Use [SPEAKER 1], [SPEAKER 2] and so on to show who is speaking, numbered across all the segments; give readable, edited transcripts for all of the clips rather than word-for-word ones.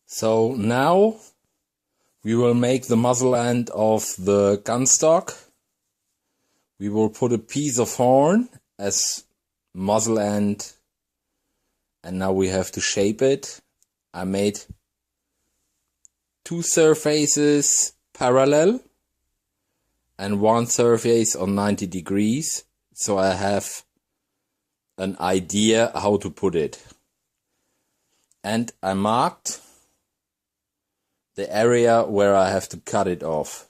[SPEAKER 1] So now we will make the muzzle end of the gun stock. We will put a piece of horn as muzzle end, and now we have to shape it. I made two surfaces parallel and one surface on 90 degrees, so I have an idea how to put it. And I marked the area where I have to cut it off.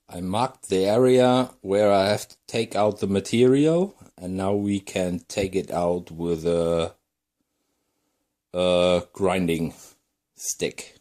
[SPEAKER 1] I marked the area where I have to take out the material, and now we can take it out with a grinding stick.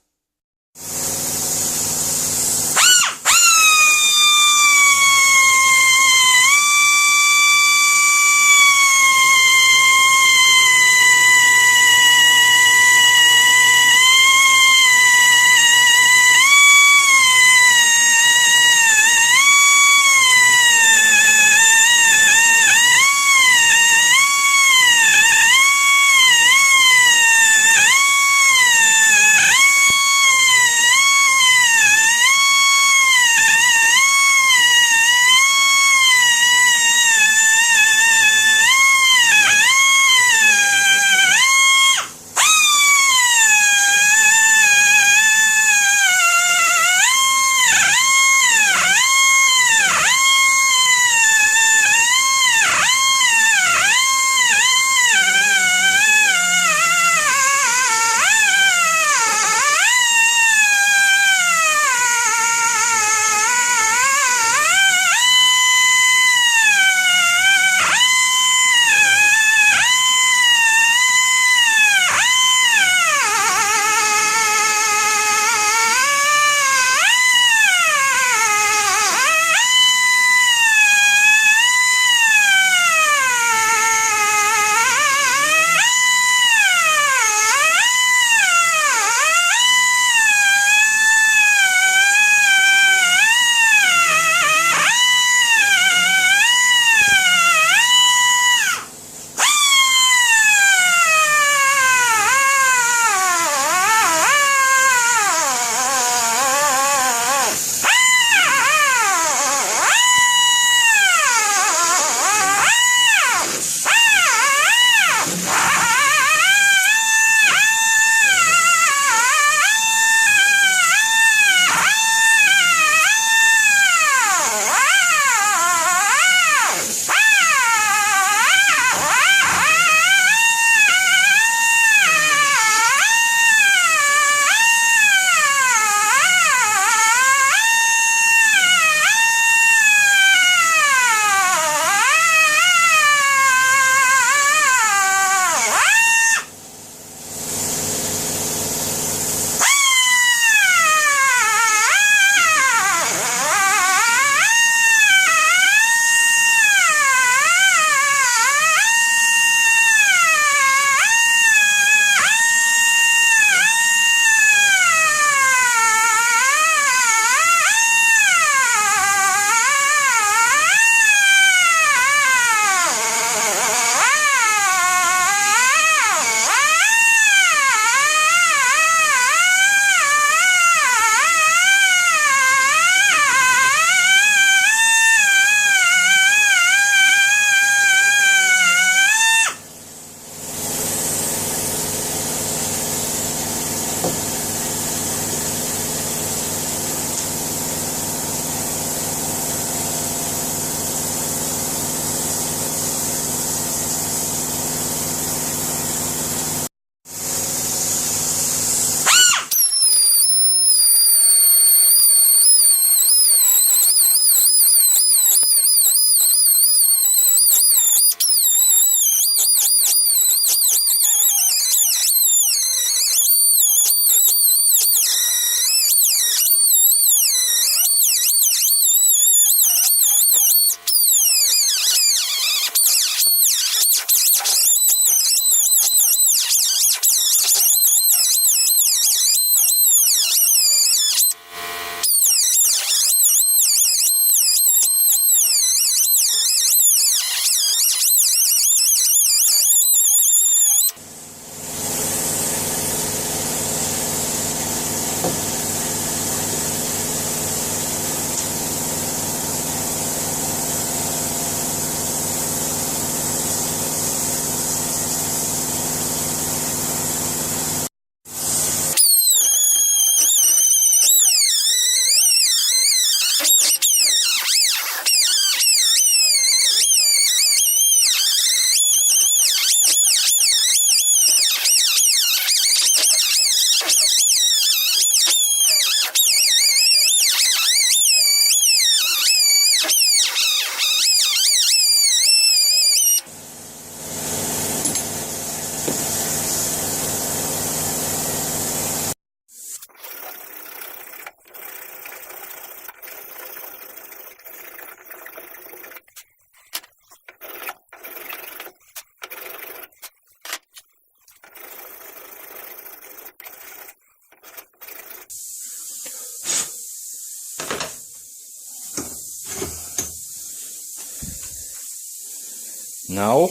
[SPEAKER 1] Now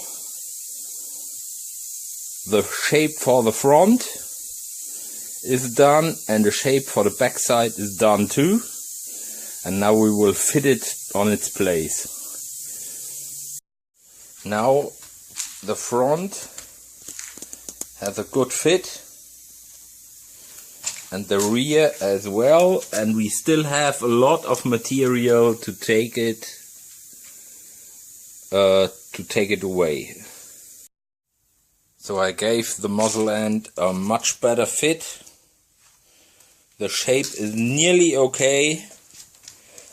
[SPEAKER 1] the shape for the front is done and the shape for the back side is done too. And now we will fit it on its place. Now the front has a good fit and the rear as well, and we still have a lot of material to take it away. So I gave the muzzle end a much better fit. The shape is nearly okay.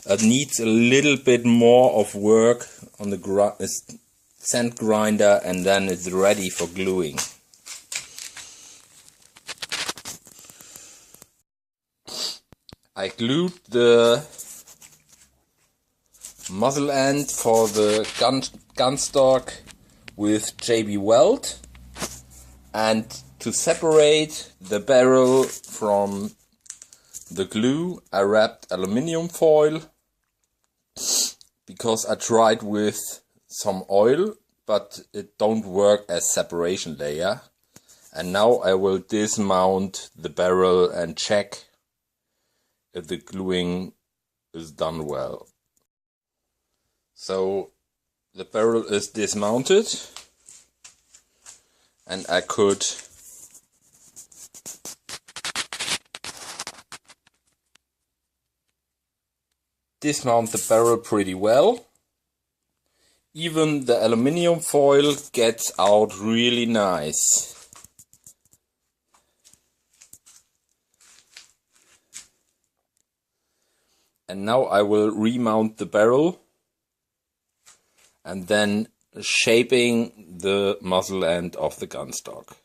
[SPEAKER 1] It needs a little bit more of work on the sand grinder, and then it's ready for gluing. I glued the muzzle end for the gun stock with JB Weld, and to separate the barrel from the glue I wrapped aluminium foil, because I tried with some oil but it don't work as separation layer. And now I will dismount the barrel and check if the gluing is done well. So the barrel is dismounted and I could dismount the barrel pretty well. Even the aluminium foil gets out really nice. And now I will remount the barrel and then shaping the muzzle end of the gun stock.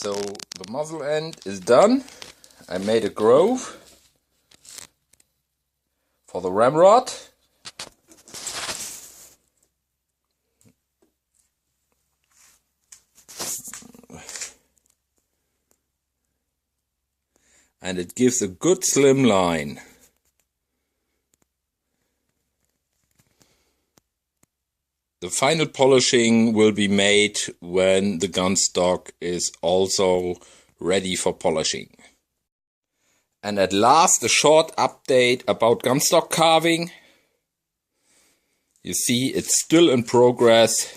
[SPEAKER 1] So the muzzle end is done. I made a groove for the ramrod. And it gives a good slim line. The final polishing will be made when the gun stock is also ready for polishing. And at last, a short update about gun stock carving. You see, it's still in progress.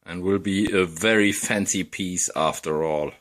[SPEAKER 1] And will be a very fancy piece after all.